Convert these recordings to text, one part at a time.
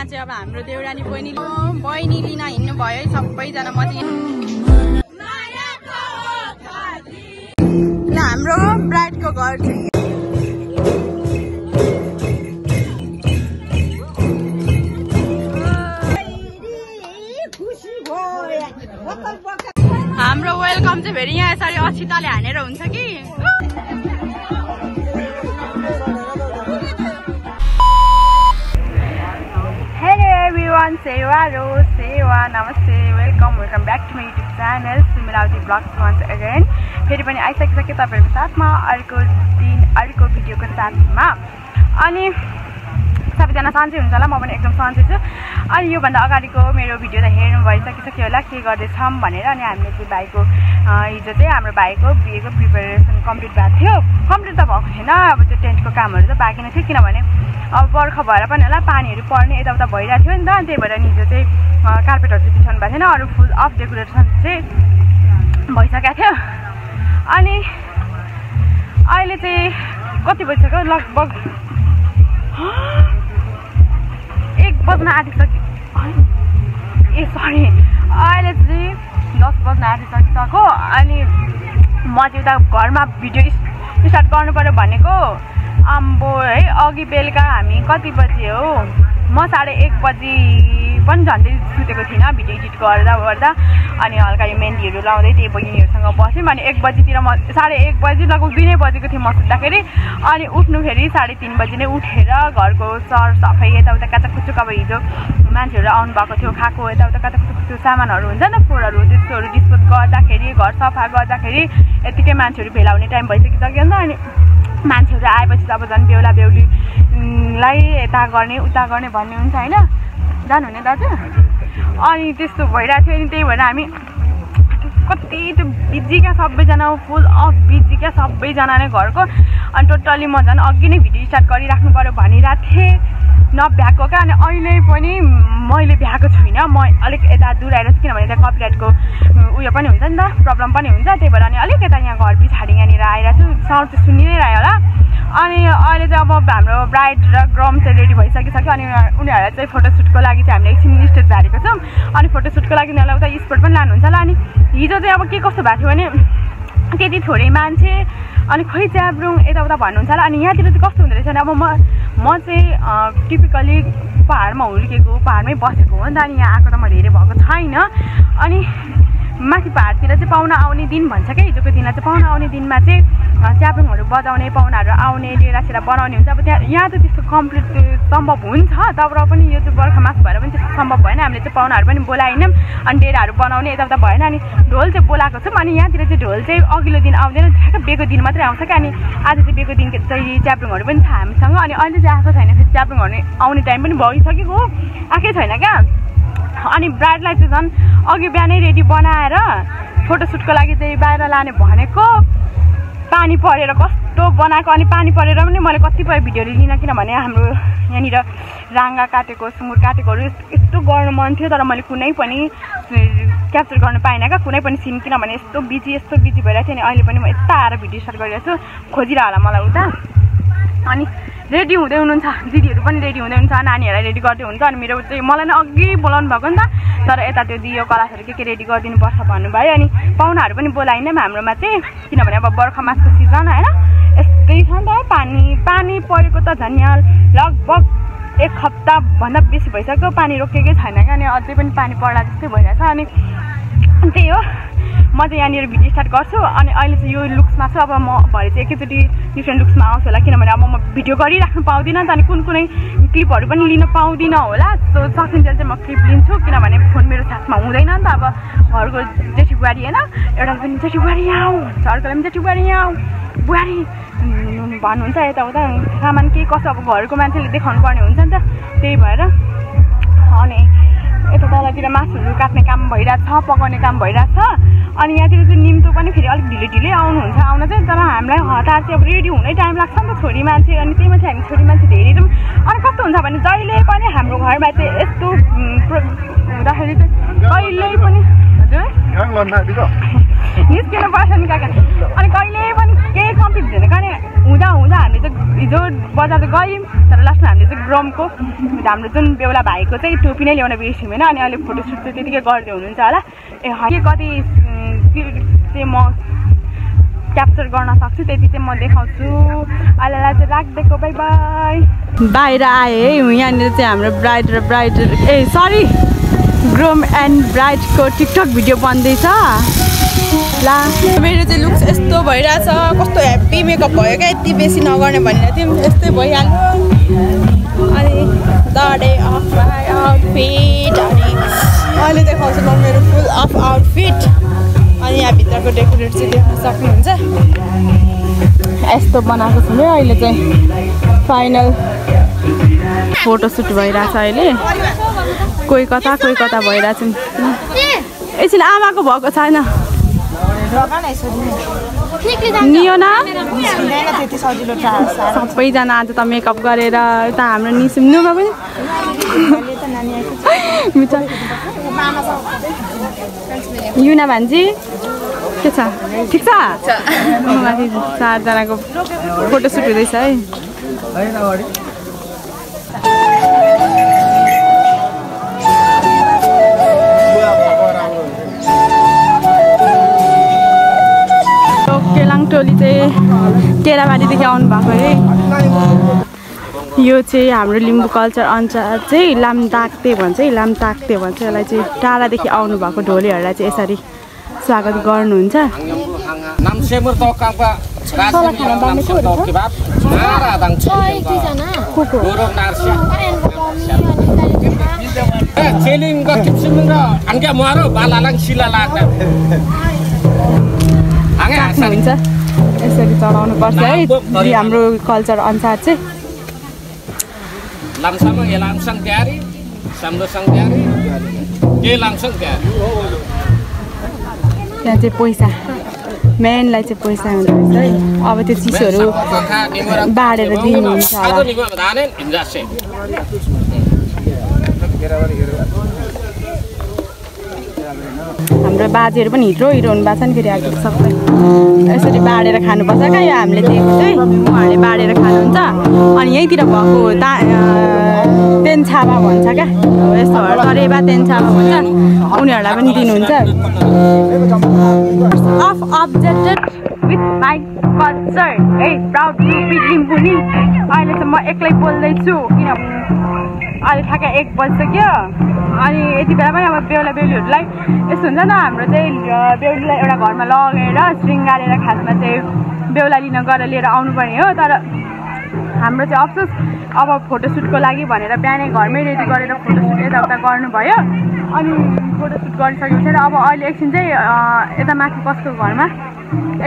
यहाँ चाहिँ अब हाम्रो देउरानी बहिनी लिन हिँड्नु भयो है सबैजना। म चाहिँ हाम्रो ब्राइडको घर चाहिँ हाम्रो वेलकम चाहिँ फेरि यहाँ यसरी अछिताले हानेर हुन्छ कि। हेलो एभ्रिवान, सेवा नमस्ते, welcome back to my YouTube channel Sumilawati vlogs once again. फेरि पनि आइसकिसकेँ तपाईँहरूको साथमा अर्को दिन अर्को भिडियोको साथमा। अनि सबैजना सन्चै हुन्छ होला, म पनि एकदम सन्चै छु। अनि योभन्दा अगाडिको मेरो भिडियो त हेर्नु भइसकिसक्यो होला के गर्दैछौँ भनेर। अनि हामीले चाहिँ भाइको हिजो चाहिँ हाम्रो भाइको बिहेको प्रिपेरेसन कम्प्लिट भएको थियो। कम्प्लिट त भएको थिएन, अब त्यो टेन्टको कामहरू त बाँकी नै थियो, किनभने अब बर्खा भएर पनि होला पानीहरू पर्ने यताउता भइरहेको थियो नि त। त्यही भएर हिजो चाहिँ कार्पेटहरू चाहिँ बिछाउनु भएको थिएन, अरू फुल अफ डेकोरेसन चाहिँ भइसकेको थियो। अनि अहिले चाहिँ कति बजिसक्यो, लगभग 1 बज्न आँटिसक्यो। ए सरी, अहिले चाहिँ 10 बज्न आँटिसकिसक्यो। अनि म चाहिँ उता घरमा भिडियो स्टार्ट गर्नु पर्यो भनेको आम्बो है। अघि बेलुका हामी कति बजी हो, म 1:30 बजी पनि झन्डै सुतेको थिइनँ भिडियो एडिट गर्दा। अनि हल्का यो मेहन्दीहरू लाउँदै त्यही बहिनीहरूसँग बस्यौँ। अनि 1 बजीतिर म 1:30 बजी लगभग 2 नै बजेको थिएँ म सुत्दाखेरि। अनि उठ्नु फेरि 3:30 बजी नै उठेर घरको सरसफाइ यताउता काचाकुचुक, अब हिजो मान्छेहरू आउनु भएको थियो, खाएको यताउता काचाकुचुक सामानहरू हुन्छ नि त फोहोरहरू, त्यस्तोहरू डिस्पोज गर्दाखेरि घर सफा गर्दाखेरि यतिकै मान्छेहरू भेला हुने टाइम भइसकिसक्यो नि त। अनि मान्छेहरू आएपछि त अब झन् बेहुला बेहुलीलाई यता गर्ने उता गर्ने भन्ने हुन्छ होइन, जानुहुने दाजु। अनि त्यस्तो भइरहेको थियो। अनि त्यही भएर हामी कति त्यो बिजी क्या सबैजना, फुल अफ बिजी क्या सबैजना नै घरको। अनि टोटल्ली म झन् अघि नै भिडियो स्टार्ट गरिराख्नु पर्यो भनिरहेको थिएँ, नभ्याएको क्या। अनि अहिले पनि मैले भ्याएको छुइनँ, म अलिक यता दूर आएर, किनभने त्यहाँ कपिराइटको उयो पनि हुन्छ नि त, प्रब्लम पनि हुन्छ। त्यही भएर अनि अलिक यता यहाँ घर पछाडि यहाँनिर आइरहेको छु, साउन्ड चाहिँ सुनि नै रह्यो होला। अनि अहिले चाहिँ अब हाम्रो ब्राइड र ग्रम चाहिँ रेडी भइसकिसक्यो। अनि उनीहरूलाई चाहिँ फोटोसुटको लागि चाहिँ हामीले एकछिन स्टेज झारेको छौँ। अनि फोटोसुटको लागि उनीहरूलाई उता स्पट पनि लानुहुन्छ होला। अनि हिजो चाहिँ अब के कस्तो भएको थियो भने त्यति थोरै मान्छे, अनि खोइ च्याब्रुङ यताउता भन्नुहुन्छ होला। अनि यहाँतिर चाहिँ कस्तो हुँदो रहेछ भने अब म चाहिँ टिपिकली पाहाडमा हुर्केको, पाहाडमै बसेको हो नि त। अनि यहाँ आएको त म धेरै भएको छैन। अनि माथि पाहाडतिर चाहिँ पाहुना आउने दिन भन्छ क्या, हिजोको दिनलाई चाहिँ पाहुना आउने दिनमा चाहिँ च्याब्रुङहरू बजाउने, पाहुनाहरू आउने, डेरासेरा बनाउने हुन्छ। अब यहाँ त त्यस्तो कम्प्लिट सम्भव हुन्छ, तर पनि यो चाहिँ बर्खा मास भएर पनि त्यस्तो सम्भव भएन। हामीले चाहिँ पाहुनाहरू पनि बोलाएनौँ, अनि डेराहरू बनाउने यताउता भएन। अनि ढोल चाहिँ बोलाएको छौँ। अनि यहाँतिर चाहिँ ढोल चाहिँ अघिल्लो दिन आउँदैन, ठ्याक्क बेको दिन मात्रै आउँछ क्या। अनि आज चाहिँ बेको दिन चाहिँ च्याब्रुङहरू पनि छ हामीसँग। अनि अहिले चाहिँ आएको छैन, फेरि च्याब्रुङहरू आउने टाइम पनि भइसकेको, आएकै छैन क्या। अनि ब्राइडलाई चाहिँ झन् अघि बिहानै रेडी बनाएर फोटोसुटको लागि चाहिँ बाहिर लाने भनेको, पानी परेर कस्तो बनाएको। अनि पानी परेर पनि मैले कतिपय भिडियोहरू लिइनँ, किनभने हाम्रो यहाँनिर राङ्गा काटेको, सुँगुर काटेकोहरू यस्तो गर्नु मन थियो, तर मैले कुनै पनि क्याप्चर गर्नु पाइनँ क्या, कुनै पनि सिन, किनभने यस्तो बिजी भइरहेको थियो। अनि अहिले पनि म यता आएर भिडियो स्टार्ट गरिरहेको छु, खोजिरह होला मलाई उता। अनि रेडी हुँदै हुनुहुन्छ, दिदीहरू पनि रेडी हुँदै हुन्छ, नानीहरूलाई रेडी गर्दै हुन्छ। अनि मेरो चाहिँ मलाई नै अघि बोलाउनु भएको नि त, तर यता त्यो दियो कलासहरू के रेडी गरिदिनुपर्छ भन्नुभयो। अनि पाहुनाहरू पनि बोलाइनौँ हाम्रोमा चाहिँ, किनभने अब बर्खा मासको सिजन होइन, यस्तै छ नि त। पानी परेको त झन् यहाँ लगभग 1 हप्ताभन्दा बेसी भइसक्यो, पानी रोकेकै छैन क्या। अनि अझै पनि पानी पर्ला जस्तै भइरहेछ। अनि त्यही हो, म चाहिँ यहाँनिर भिडियो स्टार्ट गर्छु। अनि अहिले चाहिँ यो लुक्समा छु, अब म भरे चाहिँ एकैचोटि डिफ्रेन्ट लुक्समा आउँछु होला, किनभने अब म भिडियो गरिराख्नु पाउँदिनँ नि त। अनि कुनै क्लिपहरू पनि लिन पाउँदिनँ होला, सो सकिन्जेल चाहिँ म क्लिप लिन्छु, किनभने फोन मेरो साथमा हुँदैन नि त। अब घरको जेठी बुहारी होइन, एउटा पनि जेठी बुहारी आऊ भन्छ, अर्कोलाई पनि जेठी बुहारी आऊ बुहारी भन्नुहुन्छ, यताउता सामान के कसो अब घरको मान्छेले देखाउनु पर्ने हुन्छ नि त। त्यही भएर अनि यता तलतिर मासुहरू काट्ने काम भइरहेछ, पकाउने काम भइरहेछ। अनि यहाँतिर चाहिँ निम्तो पनि फेरि अलिक ढिलै आउनुहुन्छ, आउन चाहिँ, तर हामीलाई हतार चाहिँ अब रेडी हुनै टाइम लाग्छ नि त, छोरी मान्छे। अनि त्यही मान्छे हामी छोरी मान्छे धेरै छौँ। अनि कस्तो हुन्छ भने जहिले पनि हाम्रो घरमा चाहिँ यस्तो हुँदाखेरि चाहिँ कहिल्यै पनि हजुर निस्किनु पर्छ नि काका अनि कहिले पनि केही कम्प्लिट हुँदैन कारण हुँदा हामीले चाहिँ हिजो बजार गयौँ तर लास्टमा हामीले चाहिँ ग्रमको हाम्रो जुन बेहुला भाइको चाहिँ टोपी नै ल्याउन बिर्स्यौँ होइन अनि अहिले फोटोसुट चाहिँ त्यतिकै गर्दै हुनुहुन्छ होला के कति चाहिँ म क्याप्चर गर्न सक्छु त्यति चाहिँ म देखाउँछु अहिलेलाई चाहिँ राखिदिएको बाई बाई बाहिर आएँ है यहाँनिर चाहिँ हाम्रो ब्राइड र सरी ग्रुम एन्ड ब्राइडको टिकटक भिडियो बन्दैछ ला मेरो चाहिँ लुक्स यस्तो भइरहेछ कस्तो ह्याप्पी मेकअप भयो क्या यति बेसी नगर्ने भनेर थियौँ यस्तै भइहाल्यो अनि the day of my outfit अनि अहिले देखाउँछु म मेरो फुल अफ आउटफिट अनि यहाँ भित्रको डेकोरेट चाहिँ देख्न सक्नुहुन्छ यस्तो बनाएको छु है अहिले चाहिँ फाइनल फोटोसुट भइरहेछ अहिले कोही कता भइरहेछ एकछिन आमाको भएको छैन नियोना सबैजना आज त मेकअप गरेर यता हाम्रो निसुम्नुमा पनि युना भान्जी के छ ठिक छ माथि 4 जनाको फोटोसुट हुँदैछ है टोली चाहिँ टेराबारीदेखि आउनु भएको है यो चाहिँ हाम्रो लिम्बू कल्चर अनुसार चाहिँ लामताक्ते भन्छ यसलाई चाहिँ टाढादेखि आउनु भएको ढोलेहरूलाई चाहिँ यसरी स्वागत गर्नुहुन्छ हुन्छ यसरी चलाउनु पर्छ है हाम्रो कल्चर अनुसार चाहिँ त्यहाँ चाहिँ पैसा मेनलाई चाहिँ पैसा हुन्छ है अब त्यो चिसोहरू बाँडेर दिनुहुन्छ हाम्रो बाजेहरू पनि हिरो हुनु भएको छ नि फेरि आज सबै यसरी बाँडेर खानुपर्छ क्या यो हामीले दिएको चाहिँ उहाँहरूले बाँडेर खानुहुन्छ अनि यहीँतिर भएको तेन्छापा भन्छ क्या यस्तो तरेबा तेन्छापा भन्छ उनीहरूलाई पनि दिनुहुन्छ अफ अब्जेक्टेड विथ माई कल्चर है प्राउड टु बी लिम्बुनी अहिले चाहिँ म एक्लै बोल्दैछु किन अहिले ठ्याक्कै 1 बजिसक्यो अनि यति बेला पनि अब बेहुला बेहुलीहरूलाई यस्तो हुन्छ नि हाम्रो चाहिँ बेहुलीलाई एउटा घरमा लगेर श्रृङ्गारेर खासमा चाहिँ बेहुला लिन गएर लिएर आउनुपर्ने हो तर हाम्रो चाहिँ अफसोस अब फोटोसुटको लागि भनेर बिहानै घरमै रेडी गरेर फोटोसुट यताउता गर्नुभयो अनि फोटोसुट गरिसकेपछि अब अहिले एकछिन चाहिँ यता माथि कसको घरमा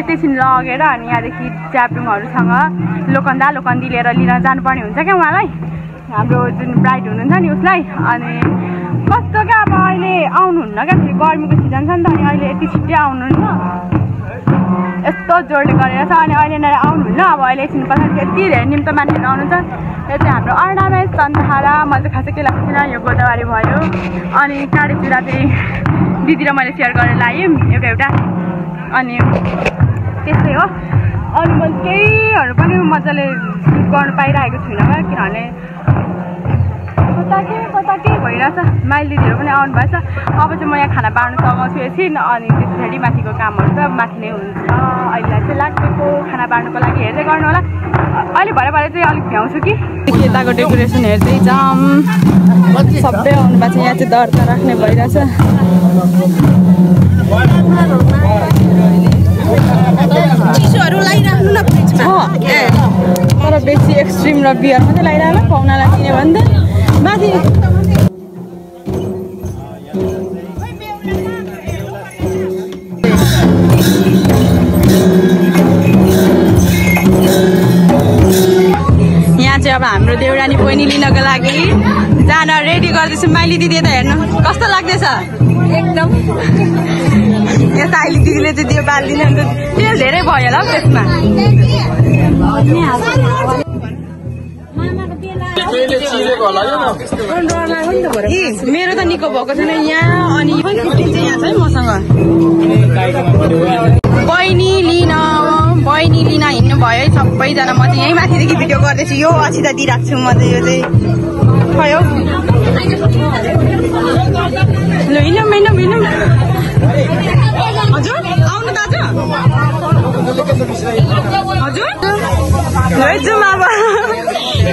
एकैछिन लगेर अनि यहाँदेखि च्याब्रुङहरूसँग लोकन्दी लिएर लिन जानुपर्ने हुन्छ क्या उहाँलाई हाम्रो जुन ब्राइड हुनुहुन्छ नि उसलाई अनि कस्तो क्या अब अहिले आउनुहुन्न क्या फेरि गर्मीको सिजन छ नि त अनि अहिले यति छिट्टै आउनुहुन्न यस्तो जोडले गरेर छ अनि अहिले नै आउनुहुन्न अब अहिले एकछिन पछाडि यति धेरै निम्तो मान्छेहरू आउनुहुन्छ यो चाहिँ हाम्रो अर्नामेन्ट चन्द्रहारा मैले खासै के लाग्छ छैन यो गोदावरी भयो अनि काँडे चुरा चाहिँ दिदी र मैले सेयर गरेर ल्यायौँ एउटा अनि त्यस्तै हो अनि मैले केहीहरू पनि मजाले सुट गर्नु पाइरहेको छुइनँ क्या किनभने कता के भइरहेछ माइल दिदीहरू पनि आउनु भएछ अब चाहिँ म यहाँ खाना बाँड्नु सघाउँछु एकछिन अनि त्यसपछि माथिको कामहरू त माथि नै हुन्छ अहिलेलाई चाहिँ लाग्देको खाना बाँड्नुको लागि हेर्दै गर्नु होला अहिले भरे चाहिँ अलिक भ्याउँछु कि यताको डेकोरेसन हेर्दै जाम सबै आउनु भएको छ यहाँ चाहिँ दर्ता राख्ने भइरहेछ चिसोहरू लगाइराख्नु न तर बेसी एक्सट्रिम र बियर मात्रै लगाइरहनु पाहुनालाई दिने भने त माथि यहाँ चाहिँ अब हाम्रो देउरानी बहिनी लिनको लागि जान रेडी गर्दैछु माइली दिदी त हेर्नु कस्तो लाग्दैछ एकदम यता अहिले दिदीले चाहिँ त्यो बालिदिनु अन्त तेल धेरै भयो होला त्यसमा मेरो त निको भएको छैन यहाँ अनि चाहिँ यहाँ छ है मसँग बहिनी लिन हिँड्नु भयो है सबैजना म चाहिँ यहीँ माथिदेखि भिडियो गर्दैछु यो असित दिइरहेको छु म चाहिँ यो चाहिँ भयो ल हिँडौँ हजुर आउनु दाजु हजुर ल जाउँ अब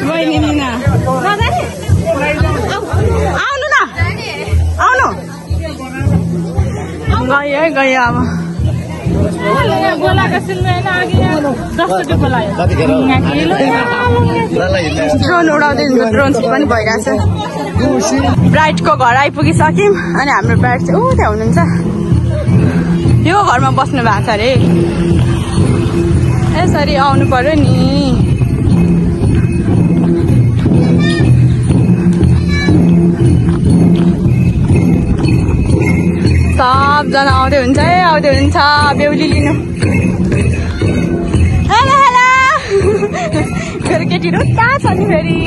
बहिनी लिन आउनु न आउनु गयो अब ड्रोन उडाउँदै ड्रोन सुट पनि भइरहेछ ब्राइडको घर आइपुगिसक्यौँ अनि हाम्रो ब्राइड चाहिँ ऊ त्यहाँ हुनुहुन्छ यो घरमा बस्नु भएको छ अरे यसरी आउनु पर्यो नि सबजना आउँदै हुन्छ बेहुली लिनु हेलो फेरि केटी रुट्टा छ नि फेरि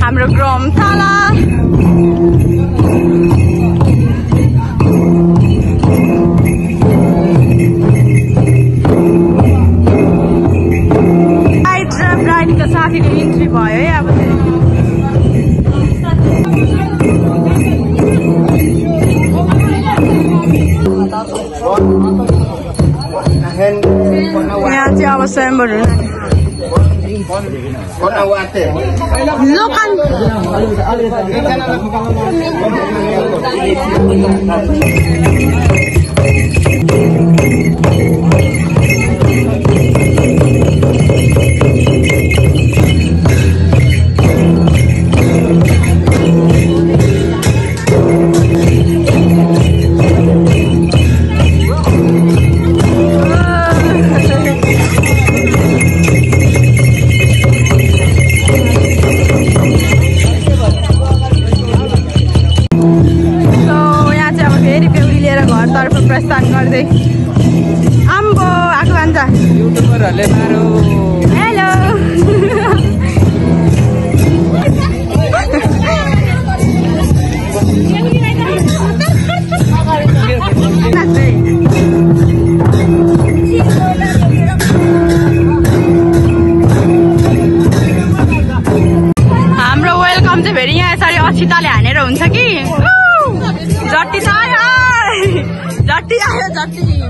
हाम्रो ग्रम थाला ब्राइडको साथीको इन्ट्री भयो है अब यहाँ चाहिँ अब स्वयंवर लोकल प्रस्थान गर्दै आम्बो आएको भन्छ युट्युबरहरूले मारो हेलो हाम्रो वेलकम चाहिँ फेरि यहाँ यसरी अक्षिताले हानेर हुन्छ कि जति छ जति आयो जति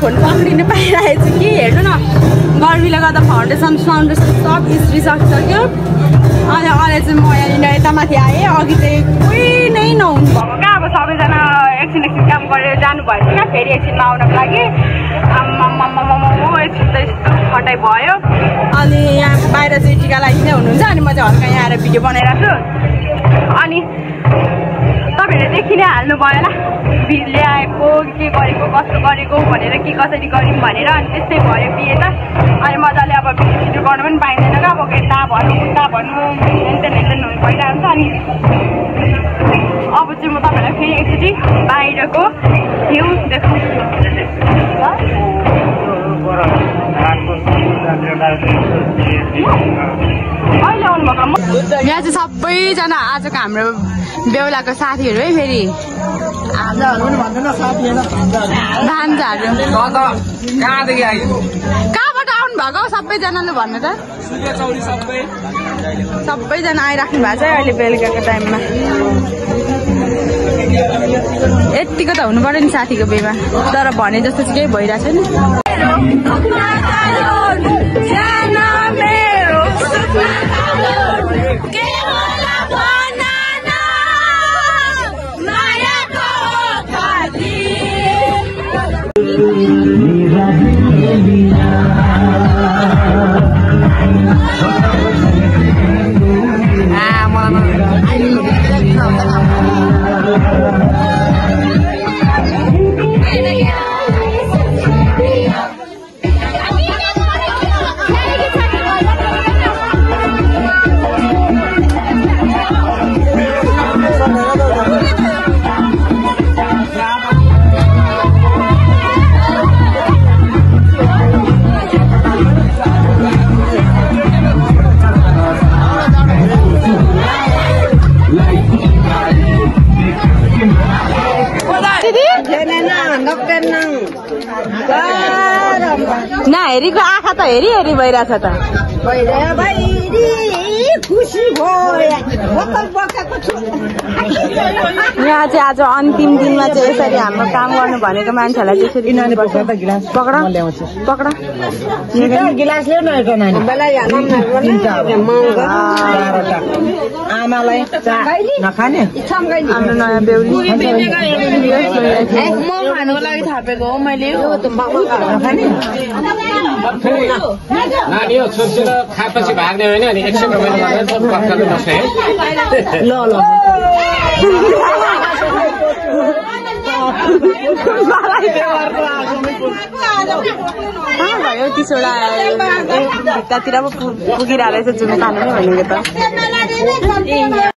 फोन पक्रिनु पाइरहेको छु कि हेर्नु न गर्मीले गर्दा फाउन्डेसन सब इस्रिसक्यो अनि अहिले चाहिँ म यहाँनिर यतामाथि आएँ अघि चाहिँ कोही नै नहुनु भएको क्या अब सबैजना एकछिन काम गरेर जानुभएछ क्या फेरि एकछिनमा आउनको लागि एकछिन त यस्तो खटाइ भयो अनि यहाँ बाहिर चाहिँ टिका लगाइदिँदै हुनुहुन्छ अनि म चाहिँ हल्का यहाँ आएर भिडियो बनाइरहेको छु अनि तपाईँहरूले देखि नै हाल्नु भयो होला ल्याएको के गरेको कस्तो गरेको भनेर के कसरी गऱ्यौँ भनेर अनि त्यस्तै भयो बिहे त अनि मजाले अब भिडियो गर्नु पनि पाइँदैन क्या अब यता भन्नु उता भन्नु हेनतेन भइरहेको हुन्छ अनि अब चाहिँ म तपाईँहरूलाई फेरि एकचोटि बाहिरको भ्यू देखाउँछु यहाँ चाहिँ सबैजना आजको हाम्रो बेहुलाको साथीहरू है फेरि भान्जाहरू कहाँबाट आउनु भएको सबैजनाले भन्नु त सबैजना आइराख्नु भएको छ अहिले बेलुकाको टाइममा यतिको त हुनु पर्यो नि साथीको बिहेमा तर भने जस्तो चाहिँ केही भइरहेछ नि ना हेरीको आँखा त हेरी हेरी भइरहेछ त यहाँ चाहिँ आज अन्तिम दिनमा चाहिँ यसरी हाम्रो काम गर्नु भनेको मान्छेहरूलाई त्यसरी पक्रा पक्रा गिलास ल्याउ न आमालाई नखाने हाम्रो नयाँ बेहुली म खानुको लागि थापेको हो मैले नानी हो छोरीसित खाएपछि भाग्ने होइन अनि 100 रुपियाँ पक्काले बस्ने है ल ल भयो 30 वटा भित्तातिर पो पुगिरहेको रहेछ जुन खानु भनेको त